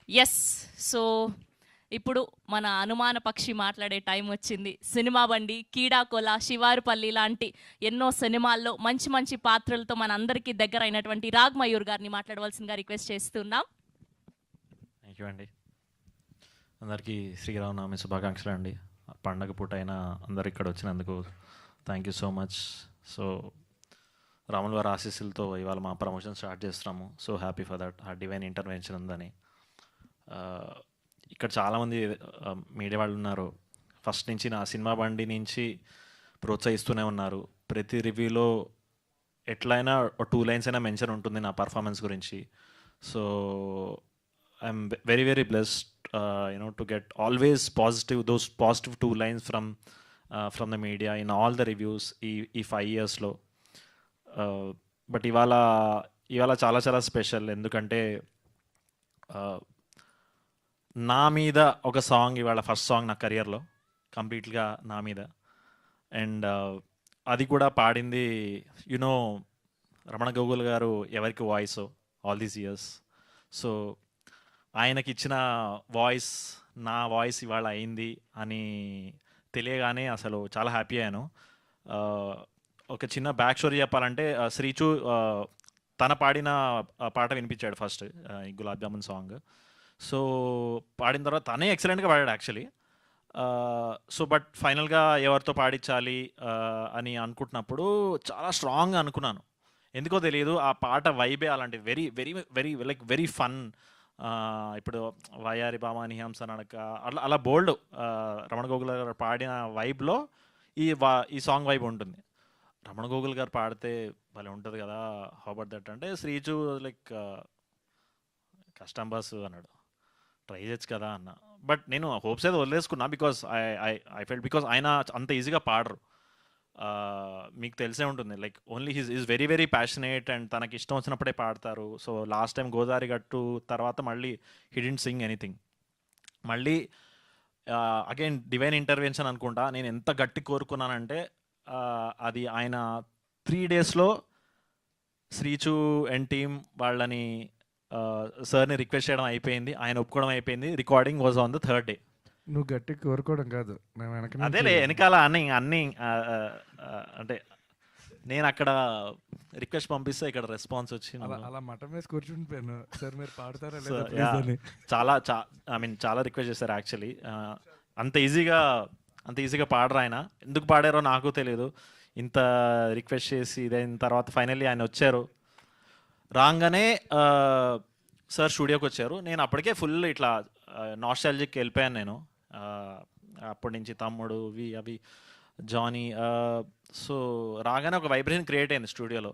Yes. So ఇప్పుడు మన అనుమాన పక్షి మాట్లాడే టైం వచ్చింది. సినిమా బండి, కీడాకోల, శివారుపల్లి లాంటి ఎన్నో సినిమాల్లో మంచి మంచి పాత్రలతో మన అందరికీ దగ్గర అయినటువంటి రాగ్ మయూర్ గారిని మాట్లాడవలసిందిగా రిక్వెస్ట్ చేస్తున్నాం. థ్యాంక్ యూ అండి. అందరికీ శ్రీరామనవమి శుభాకాంక్షలు అండి. పండగ పూట అయినా అందరు ఇక్కడ వచ్చినందుకు thank you so much. So రాముల వారి ఆశీస్సులతో ఇవాళ మా ప్రమోషన్ స్టార్ట్ చేస్తున్నాము. So happy for that. ఆ డివైన్ ఇంటర్వెన్షన్ ఉందని. ఇక్కడ చాలామంది మీడియా వాళ్ళు ఉన్నారు. ఫస్ట్ నుంచి నా సినిమా బండి నుంచి ప్రోత్సహిస్తూనే ఉన్నారు. ప్రతి రివ్యూలో ఎట్లయినా 2 lines అయినా మెన్షన్ ఉంటుంది నా పర్ఫార్మెన్స్ గురించి. So I'm very very blessed to get always positive, those positive 2 lines from the media in all the reviews ఈ 5 yearsలో. బట్ ఇవాళ చాలా చాలా స్పెషల్. ఎందుకంటే నా మీద ఒక సాంగ్, ఇవాళ ఫస్ట్ సాంగ్ నా కెరియర్లో కంప్లీట్గా నా మీద. అండ్ అది కూడా పాడింది రమణ గోగుల్ గారు ఎవరికి voice all these years. So ఆయనకి ఇచ్చిన వాయిస్ నా వాయిస్ ఇవాళ అయింది అని తెలియగానే అసలు చాలా హ్యాపీ అయ్యాను. ఒక చిన్న బ్యాక్ స్టోరీ చెప్పాలంటే, శ్రీచు తన పాడిన పాట వినిపించాడు ఫస్ట్, ఈ గులాబ్ జామున్ సాంగ్. సో పాడిన తర్వాత తనే ఎక్సలెంట్గా పాడాడు యాక్చువల్లీ. సో బట్ ఫైనల్గా ఎవరితో పాడించాలి అని అనుకుంటున్నప్పుడు చాలా స్ట్రాంగ్గా అనుకున్నాను. ఎందుకో తెలియదు, ఆ పాట వైబే అలాంటి very very very like very fun. ఇప్పుడు వయారి బామాని హంస నడక అలా బోల్డ్ రమణ గోగుల్ గారు పాడిన వైబ్లో ఈ సాంగ్ వైబ్ ఉంటుంది. రమణ గోగుల్ గారు పాడితే భలే ఉంటుంది కదా. హౌ అబౌట్ దట్ అంటే శ్రీజు లైక్ కష్టం బస్ అన్నాడు, ట్రై చేయొచ్చు కదా అన్న. బట్ నేను హోప్స్ అయితే వదిలేసుకున్నా, బికాస్ ఐ ఫెల్ట్ బికాస్ ఆయన అంత ఈజీగా పాడరు. మీకు తెలిసే ఉంటుంది, like only is very very passionate and తనకి ఇష్టం వచ్చినప్పుడే పాడతారు. సో లాస్ట్ టైం గోదావరి గట్టు తర్వాత మళ్ళీ హి డిడ్ంట్ సింగ్ ఎనీథింగ్. మళ్ళీ అగైన్ డివైన్ ఇంటర్వెన్షన్ అనుకుంటా. నేను ఎంత గట్టి కోరుకున్నానంటే అది ఆయన 3 daysలో శ్రీచు అండ్ టీమ్ వాళ్ళని సార్ని రిక్వెస్ట్ చేయడం అయిపోయింది, ఆయన ఒప్పుకోవడం అయిపోయింది. Recording was on the 3rd day. నువ్వు గట్టి కోరుకోవడం కాదు, అదేలే వెనకాల అన్నీ అంటే నేను అక్కడ రిక్వెస్ట్ పంపిస్తే ఇక్కడ రెస్పాన్స్ వచ్చింది. అలా మటం వేసి కూర్చుండిపోయాను, సార్ మీరు పాడతారా చాలా రిక్వెస్ట్ చేశారు యాక్చువల్లీ. అంత ఈజీగా పాడరు ఆయన. ఎందుకు పాడారో నాకు తెలియదు. ఇంత రిక్వెస్ట్ చేసి ఇదైన తర్వాత ఫైనల్లీ ఆయన వచ్చారు. రాగానే సార్ స్టూడియోకి వచ్చారు. నేను అప్పటికే ఫుల్ ఇట్లా నాస్టాల్జిక్ వెళ్ళిపోయాను నేను. అప్పటి నుంచి తమ్ముడు అవి జానీ. సో రాగానే ఒక వైబ్రేషన్ క్రియేట్ అయింది స్టూడియోలో.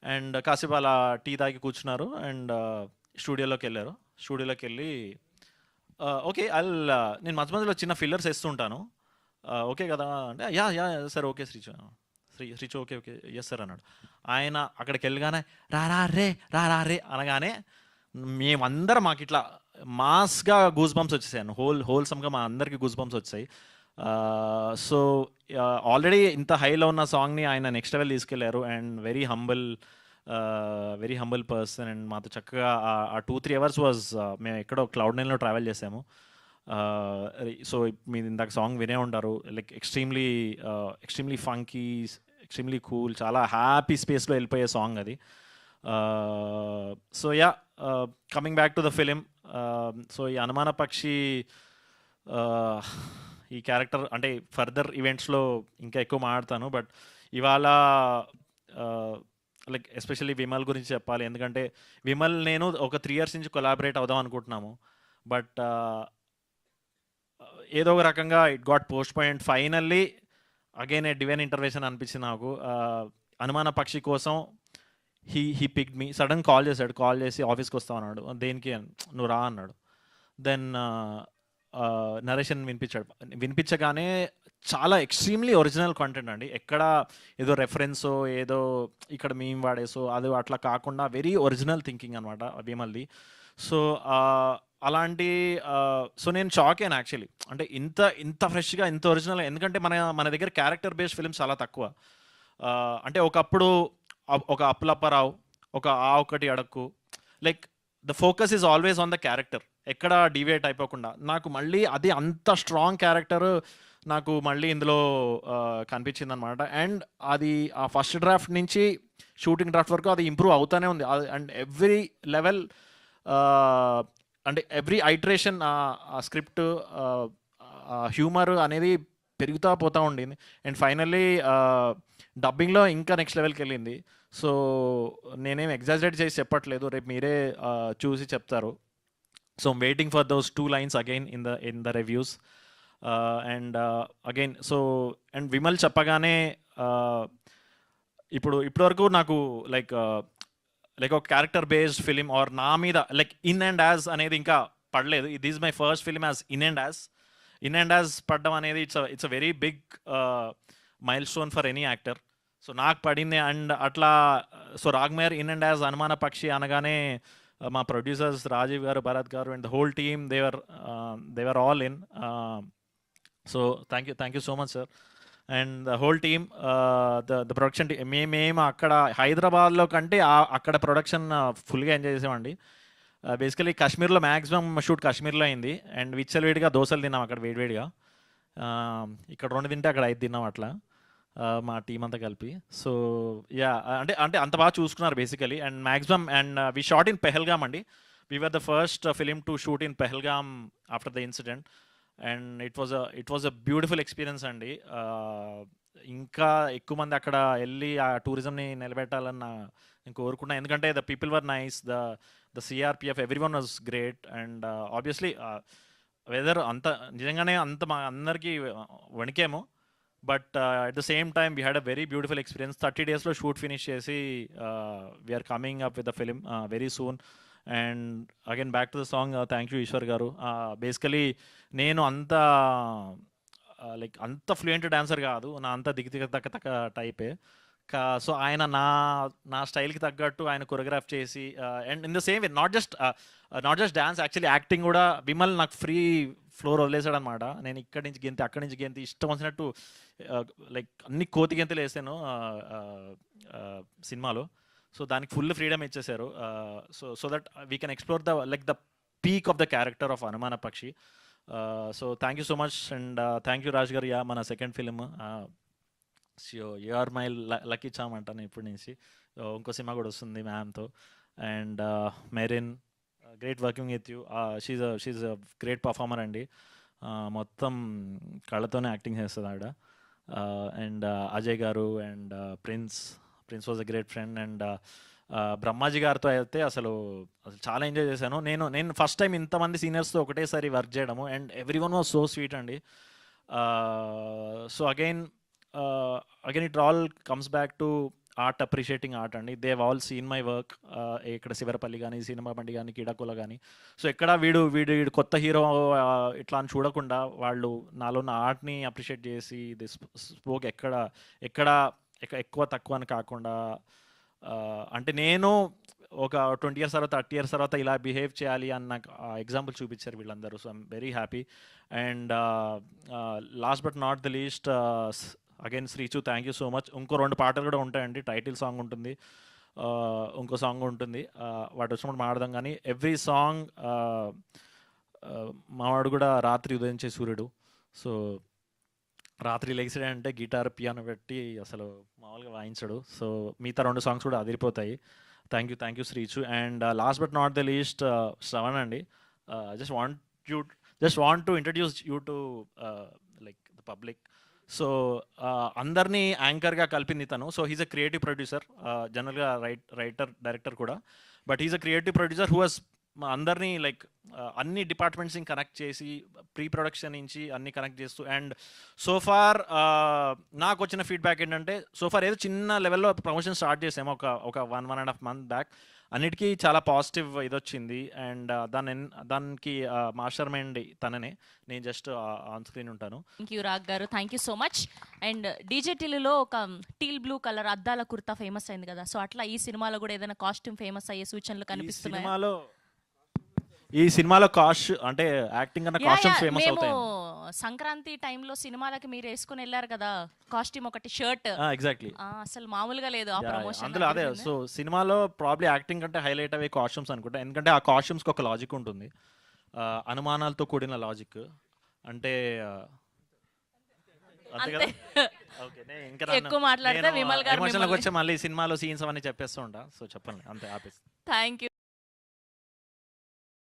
అండ్ కాసేపు అలా టీ తాగి కూర్చున్నారు అండ్ స్టూడియోలోకి వెళ్ళారు. స్టూడియోలోకి వెళ్ళి ఓకే నేను మధ్య మధ్యలో చిన్న ఫిల్లర్స్ వేస్తుంటాను, ఓకే కదా అంటే యా సార్ ఓకే శ్రీచు ఓకే ఎస్ సార్ అన్నాడు. ఆయన అక్కడికి వెళ్ళగానే రా రే అనగానే మేమందరం మాకు ఇట్లా మాస్గా గూస్ బంప్స్ వచ్చేసాను. హోల్సమ్గా మా అందరికీ గూస్ బంప్స్ వచ్చాయి. సో ఆల్రెడీ ఇంత హైలో ఉన్న సాంగ్ని ఆయన నెక్స్ట్ లెవెల్ తీసుకెళ్లారు. And very humble person. And మాతో చక్కగా ఆ 2-3 hours వాజ్ మేము ఎక్కడో Cloud9లో ట్రావెల్ చేసాము. సో మీరు ఇందాక సాంగ్ వినే ఉంటారు. Like extremely funky, extremely cool, చాలా హ్యాపీ స్పేస్లో వెళ్ళిపోయే సాంగ్ అది. So coming back to the film. So ఈ అనుమాన పక్షి ఈ క్యారెక్టర్ అంటే ఫర్దర్ ఈవెంట్స్లో ఇంకా ఎక్కువ మాట్లాడతాను. బట్ ఇవాళ లైక్ ఎస్పెషల్లీ విమల్ గురించి చెప్పాలి. ఎందుకంటే విమల్ నేను ఒక 3 years నుంచి కొలాబరేట్ అవుదాం అనుకుంటున్నాము. బట్ ఏదో ఒక రకంగా it got post point. Finally again A divine intervention అనిపించింది నాకు. అనుమాన పక్షి కోసం he picked me. Sudden call చేసి ఆఫీస్కి వస్తావు అన్నాడు. దేనికి? నువ్వు రా అన్నాడు. దెన్ నరేషన్ వినిపించగానే చాలా ఎక్స్ట్రీమ్లీ ఒరిజినల్ కంటెంట్ అండి. ఎక్కడ ఏదో రెఫరెన్సో ఏదో ఇక్కడ మేము వాడేసో అది అట్లా కాకుండా వెరీ ఒరిజినల్ థింకింగ్ అనమాట విమల్ది. సో అలాంటి సో నేను షాక్ అయ్యాను యాక్చువల్లీ. అంటే ఇంత ఫ్రెష్గా ఇంత ఒరిజినల్. ఎందుకంటే మన దగ్గర క్యారెక్టర్ బేస్డ్ ఫిల్మ్స్ చాలా తక్కువ. అంటే ఒకప్పుడు ఒక అప్పులప్పారావు, ఒక ఒకటి అడక్కు, like the focus is always on the character, ఎక్కడ డివియేట్ అయిపోకుండా. నాకు మళ్ళీ అది అంత స్ట్రాంగ్ క్యారెక్టర్ నాకు మళ్ళీ ఇందులో కనిపించింది అనమాట. అండ్ అది ఆ ఫస్ట్ డ్రాఫ్ట్ నుంచి షూటింగ్ డ్రాఫ్ట్ వరకు అది ఇంప్రూవ్ అవుతూనే ఉంది. అండ్ ఎవ్రీ లెవెల్ అంటే ఎవ్రీ ఐటరేషన్ ఆ స్క్రిప్ట్ హ్యూమర్ అనేది పెరుగుతూ పోతూ ఉండింది. అండ్ ఫైనల్లీ డబ్బింగ్లో ఇంకా నెక్స్ట్ లెవెల్కి వెళ్ళింది. సో నేనేం ఎగ్జాజరేట్ చేసి చెప్పట్లేదు, రేపు మీరే చూసి చెప్తారు. So I'm waiting for those 2 lines again in the reviews. And again and Vimal చెప్పగానే ఇప్పటివరకు నాకు లైక్ ఒక క్యారెక్టర్ బేస్డ్ ఫిలిం ఆర్ నా మీద లైక్ ఇన్ అండ్ యాజ్ అనేది ఇంకా పడలేదు. This is my first film as in and as పడడం అనేది it's a very big milestone for any actor. So నాకు పడింది. అండ్ అట్లా రాగ్మేర్ ఇన్ అండ్ యాజ్ అనుమాన పక్షి అనగానే మా producers Rajiv garu, Bharat garu and the whole team they were all in. So thank you so much sir. And the whole team, the production team, మేము అక్కడ హైదరాబాద్లో కంటే అక్కడ ప్రొడక్షన్ ఫుల్గా ఎంజాయ్ చేసామండి. బేసికలీ కాశ్మీర్లో మ్యాక్సిమం షూట్ కాశ్మీర్లో అయింది. అండ్ విచ్చలవిడిగా దోశలు తిన్నాం అక్కడ వేడివేడిగా. ఇక్కడ 2 తింటే అక్కడ 5 తిన్నాం అట్లా మా టీం అంతా కలిపి. సో యా, అంటే అంత బాగా చూసుకున్నారు basically. And maximum and we shot in Pahalgam అండి. We were the first film to shoot in Pahalgam after the incident. And it was a beautiful experience అండి. ఇంకా ఎక్కువ మంది అక్కడ వెళ్ళి ఆ టూరిజంని నిలబెట్టాలని నేను కోరుకున్నా. ఎందుకంటే the people were nice, the CRPF, everyone was great. And obviously weather అంత నిజంగానే అంత మా అందరికీ వణికేమో. But at the same time we had a very beautiful experience. 30 daysలో షూట్ ఫినిష్ చేసి we are coming up with the film very soon. And again back to the song, thank you Eshwar గారు. Basically నేను అంత ఫ్లూయెంట్ డాన్సర్ కాదు, నా అంత తక్క టైపే. సో ఆయన నా స్టైల్కి తగ్గట్టు ఆయన కొరియోగ్రాఫ్ చేసి and in the same way not just dance, actually acting కూడా విమల్ నాకు ఫ్రీ ఫ్లోర్ వదిలేసాడు అనమాట. నేను ఇక్కడి నుంచి గెంతి అక్కడి నుంచి గెంతి ఇష్టం వచ్చినట్టు లైక్ అన్ని కోతి గెంతులు వేసాను సినిమాలో. సో దానికి ఫుల్ ఫ్రీడమ్ ఇచ్చేసారు. So that we can explore the peak of the character of Anumana Pakshi. So thank you so much. And thank you Raj గారు. యా, మన second film you are my lucky charm అంటాను ఇప్పటి నుంచి. ఇంకో సినిమా కూడా వస్తుంది మ్యామ్తో. And Merin, great working with you. She's a great performer అండి. మొత్తం కళ్ళతోనే యాక్టింగ్ చేస్తుంది ఆవిడ. అండ్ అజయ్ గారు and Prince was a great friend. And Brahmaji గారితో అయితే అసలు చాలా ఎంజాయ్ చేశాను. నేను ఫస్ట్ టైం ఇంతమంది సీనియర్స్తో ఒకటేసారి వర్క్ చేయడము. And everyone was so sweet అండి. So again it all comes back to art, appreciating art అండి. They all seen my work. ఇక్కడ శివరపల్లి కానీ, సినిమా బండి కానీ, కీడాకోల కానీ. సో ఎక్కడ వీడు కొత్త హీరో ఇట్లా అని చూడకుండా వాళ్ళు నాలో ఉన్న ఆర్ట్ని అప్రిషియేట్ చేసి దిస్ స్పోక్ ఎక్కడ ఎక్కువ తక్కువ అని కాకుండా, అంటే నేను ఒక 20 years తర్వాత 30 years తర్వాత ఇలా బిహేవ్ చేయాలి అని నాకు ఎగ్జాంపుల్ చూపించారు వీళ్ళందరూ. So I'm very happy. And last but not the least, again Srichu, thank you so much. ఇంకో 2 పాటలు కూడా ఉంటాయండి. టైటిల్ సాంగ్ ఉంటుంది, ఇంకో సాంగ్ ఉంటుంది. వాటి వచ్చినప్పుడు మాడదాం. కానీ ఎవ్రీ సాంగ్ మావాడు కూడా రాత్రి ఉదయించే సూర్యుడు. సో రాత్రి లెగిసాడంటే గిటార్ పియానో పెట్టి అసలు మామూలుగా వాయించడు. సో మిగతా 2 సాంగ్స్ కూడా అదిరిపోతాయి. Thank you Srichu. And last but not the least, Sravan అండి. Just want to introduce you to like the public. So అందరినీ యాంకర్గా కలిపింది తను. So he's a creative producer, జనరల్గా రైటర్ డైరెక్టర్ కూడా. But he's a creative producer who has అందరినీ like అన్ని డిపార్ట్మెంట్స్ని కనెక్ట్ చేసి ప్రీ ప్రొడక్షన్ నుంచి అన్ని కనెక్ట్ చేస్తూ. అండ్ సోఫార్ నాకు వచ్చిన ఫీడ్బ్యాక్ ఏంటంటే, సోఫార్ ఏదో చిన్న లెవెల్లో ప్రమోషన్ స్టార్ట్ చేసాము ఒక 1.5 months బ్యాక్. అన్నిటికీ చాలా పాజిటివ్ ఇది వచ్చింది. అండ్ దానికి మాస్టర్ మైండ్ తననే, నేను జస్ట్ ఆన్ స్క్రీన్ ఉంటాను. థ్యాంక్ యూ రాగ్ గారు, thank you so much. And డీజేటీలో ఒక టీల్ బ్లూ కలర్ అద్దాల కుర్తా ఫేమస్ అయింది కదా, సో అట్లా ఈ సినిమాలో కూడా ఏదైనా కాస్ట్యూమ్ ఫేమస్ అయ్యే సూచనలు కనిపిస్తున్నాయి? ఈ సినిమాలో కాస్ట్ అంటే యాక్టింగ్ అన్న కాస్ట్యూమ్స్ ఫేమస్ అవుతాయి. సంక్రాంతి టైంలో సినిమాలకి మీరు వేసుకుని వెళ్ళారు కదా కాస్ట్యూమ్ ఒకటి షర్ట్ ఎగ్జాక్ట్లీ అసలు మామూలుగా లేదు ఆ ప్రమోషన్ అందులో అదే సో సినిమాలో ప్రాబ్లీ యాక్టింగ్ కంటే హైలైట్ అయ్యే కాస్ట్యూమ్స్ అనుకుంటా, ఎందుకంటే ఆ కాస్ట్యూమ్స్కి ఒక లాజిక్ ఉంటుంది, అనుమానాలతో కూడిన లాజిక్. అంటే అంతే కదా. ఓకే, ఇంకా ఎక్కువ మాట్లాడితే విమల్ గారు ఎమోషన్లోకి వచ్చి మళ్ళీ సినిమాలో సీన్స్ అవన్నీ చెప్పేస్తూ ఉంటా, సో చెప్పండి అంతే ఆపేసి. Thank you.